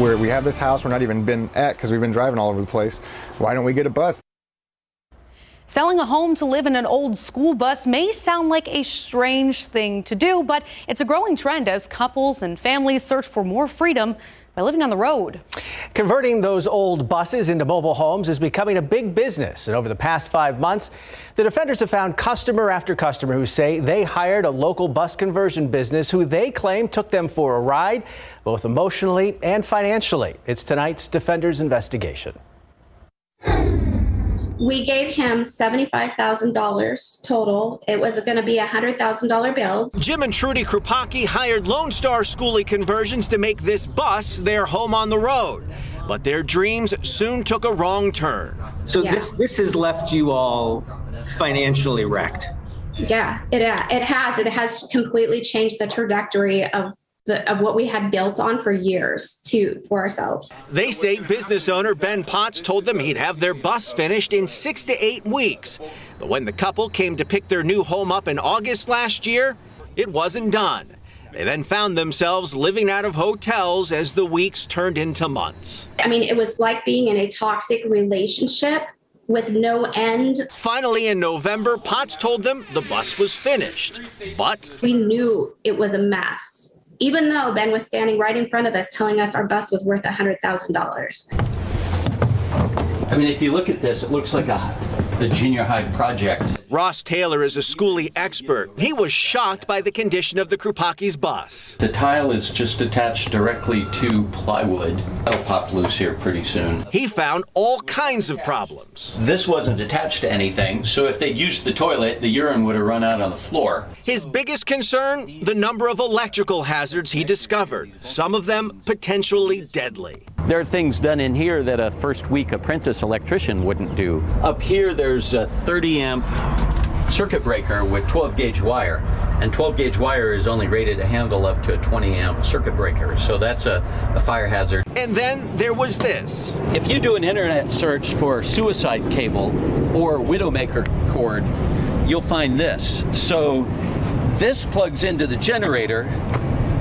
We have this house we're not even been at because we've been driving all over the place. Why don't we get a bus? Selling a home to live in an old school bus may sound like a strange thing to do, but it's a growing trend as couples and families search for more freedom by living on the road. Converting those old buses into mobile homes is becoming a big business. And over the past 5 months, the defenders have found customer after customer who say they hired a local bus conversion business who they claim took them for a ride, both emotionally and financially. It's tonight's Defenders investigation. We gave him $75,000 total. It was going to be a $100,000 bill. Jim and Trudy Krupacki hired Lone Star Schoolie Conversions to make this bus their home on the road. But their dreams soon took a wrong turn. So this has left you all financially wrecked. Yeah, it has. It has completely changed the trajectory of what we had built on for years for ourselves. They say business owner Ben Potts told them he'd have their bus finished in 6 to 8 weeks. But when the couple came to pick their new home up in August last year, it wasn't done. They then found themselves living out of hotels as the weeks turned into months. I mean, it was like being in a toxic relationship with no end. Finally, in November, Potts told them the bus was finished, but we knew it was a mess. Even though Ben was standing right in front of us telling us our bus was worth $100,000. I mean, if you look at this, it looks like a junior high project. Ross Taylor is a schoolie expert. He was shocked by the condition of the Krupacki's bus. The tile is just attached directly to plywood. That'll pop loose here pretty soon. He found all kinds of problems. This wasn't attached to anything, so if they'd used the toilet, the urine would have run out on the floor. His biggest concern, the number of electrical hazards he discovered, some of them potentially deadly. There are things done in here that a first week apprentice electrician wouldn't do. Up here, there's a 30 amp circuit breaker with 12 gauge wire, and 12 gauge wire is only rated to handle up to a 20 amp circuit breaker, so that's a fire hazard. And then there was this. If you do an internet search for suicide cable or widowmaker cord, you'll find this. So this plugs into the generator,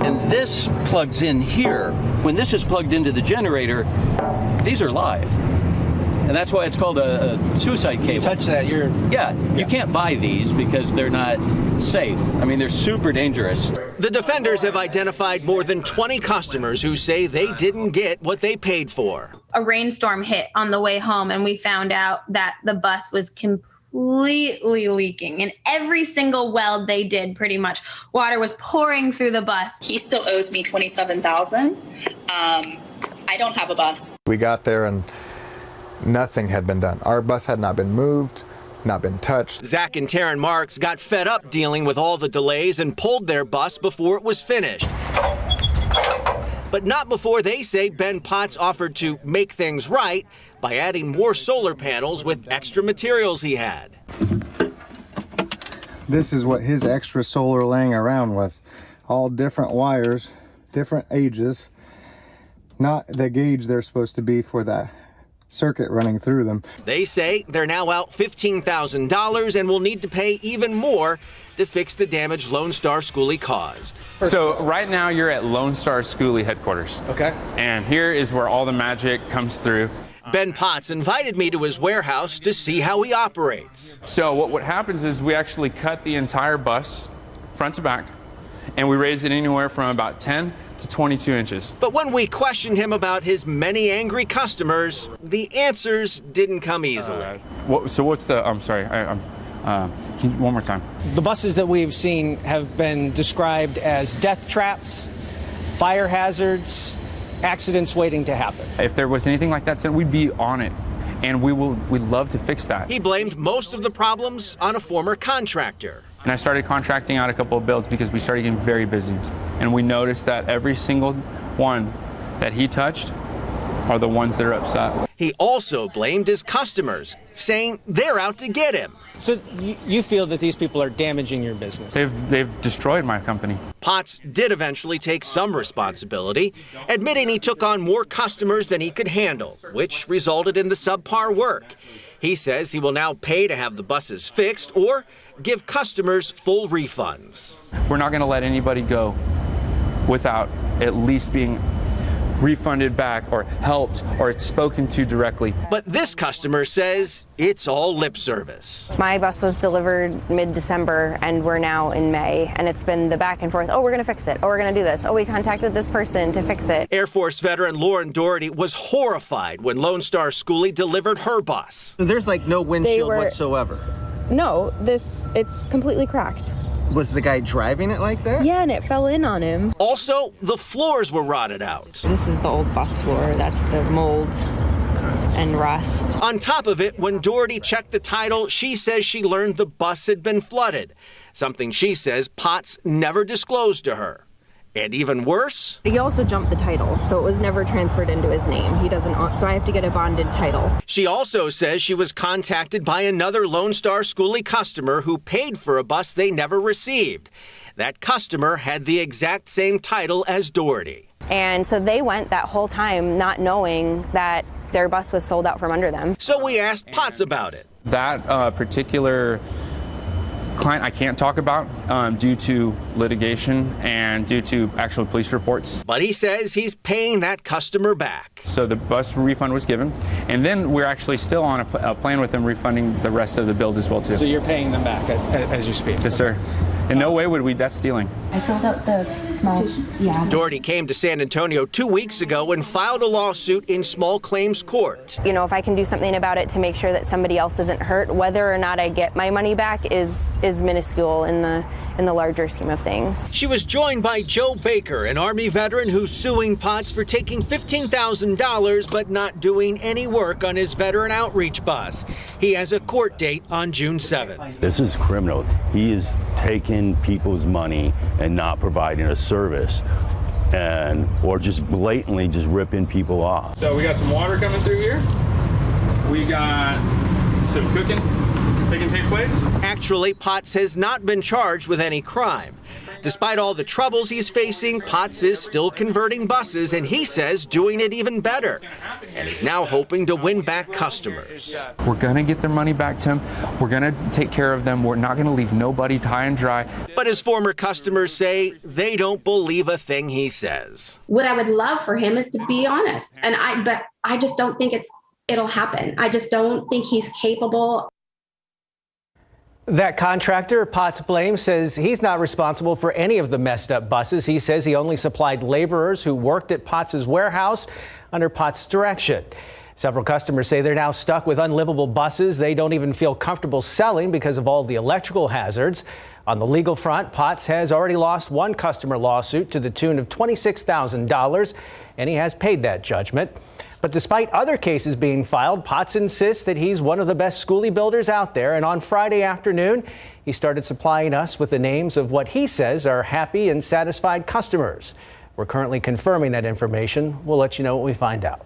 and this plugs in here. When this is plugged into the generator, these are live. And that's why it's called a suicide cable. You touch that, you can't buy these because they're not safe. I mean, they're super dangerous. The defenders have identified more than 20 customers who say they didn't get what they paid for. A rainstorm hit on the way home, and we found out that the bus was completely leaking. And every single weld they did, pretty much, water was pouring through the bus. He still owes me $27,000. I don't have a bus. We got there and nothing had been done. Our bus had not been moved, not been touched. Zach and Taryn Marks got fed up dealing with all the delays and pulled their bus before it was finished. But not before they say Ben Potts offered to make things right by adding more solar panels with extra materials he had. This is what his extra solar laying around was. All different wires, different ages, not the gauge they're supposed to be for that circuit running through them. They say they're now out $15,000 and will need to pay even more to fix the damage Lone Star Schoolie caused. So right now you're at Lone Star Schoolie headquarters. Okay. And here is where all the magic comes through. Ben Potts invited me to his warehouse to see how he operates. So what happens is we actually cut the entire bus front to back, and we raise it anywhere from about 10 to 22 inches. But when we questioned him about his many angry customers, the answers didn't come easily. I'm sorry, one more time. The buses that we've seen have been described as death traps, fire hazards, accidents waiting to happen. If there was anything like that, we'd be on it, and we'd love to fix that. He blamed most of the problems on a former contractor. And I started contracting out a couple of builds because we started getting very busy. And we noticed that every single one that he touched are the ones that are upset. He also blamed his customers, saying they're out to get him. So you feel that these people are damaging your business? They've destroyed my company. Potts did eventually take some responsibility, admitting he took on more customers than he could handle, which resulted in the subpar work. He says he will now pay to have the buses fixed or give customers full refunds. We're not going to let anybody go without at least being refunded back or helped or spoken to directly. But this customer says it's all lip service. My bus was delivered mid-December and we're now in May, and it's been the back and forth. Oh, we're going to fix it. Oh, we're going to do this. Oh, we contacted this person to fix it. Air Force veteran Lauren Doherty was horrified when Lone Star Schoolie delivered her bus. There's like no windshield whatsoever. No, it's completely cracked. Was the guy driving it like that? Yeah, and it fell in on him. Also, the floors were rotted out. This is the old bus floor. That's the mold and rust. On top of it, when Doherty checked the title, she says she learned the bus had been flooded, something she says Potts never disclosed to her. And even worse, He also jumped the title, so it was never transferred into his name. He doesn't, so I have to get a bonded title. she also says she was contacted by another Lone Star Schoolie customer who paid for a bus they never received. That customer had the exact same title as Doherty. And so they went that whole time not knowing that their bus was sold out from under them. So we asked Potts about it. That particular client I can't talk about due to litigation and due to actual police reports. But he says he's paying that customer back. So the bus refund was given, and then we're actually still on a plan with them refunding the rest of the bill as well too. So you're paying them back as you speak? Yes, sir. In no way would we, that's stealing. I filled out the small, Doherty came to San Antonio 2 weeks ago and filed a lawsuit in small claims court. You know, if I can do something about it to make sure that somebody else isn't hurt, whether or not I get my money back is minuscule in the larger scheme of things. She was joined by Joe Baker, an Army veteran who's suing Potts for taking $15,000 but not doing any work on his veteran outreach bus. He has a court date on June 7th. This is criminal. He is taking people's money and not providing a service, or just blatantly just ripping people off. So we got some water coming through here. We got some cooking that can take place. Actually, Potts has not been charged with any crime. Despite all the troubles he's facing, Potts is still converting buses, and he says doing it even better. And he's now hoping to win back customers. We're gonna get their money back to them. We're gonna take care of them. We're not gonna leave nobody high and dry. But his former customers say they don't believe a thing he says. What I would love for him is to be honest. But I just don't think it'll happen. I just don't think he's capable. That contractor Potts blames says he's not responsible for any of the messed up buses. He says he only supplied laborers who worked at Potts's warehouse under Potts' direction. Several customers say they're now stuck with unlivable buses they don't even feel comfortable selling because of all the electrical hazards. On the legal front, Potts has already lost one customer lawsuit to the tune of $26,000, and he has paid that judgment. But despite other cases being filed, Potts insists that he's one of the best schoolie builders out there. And on Friday afternoon, he started supplying us with the names of what he says are happy and satisfied customers. We're currently confirming that information. We'll let you know what we find out.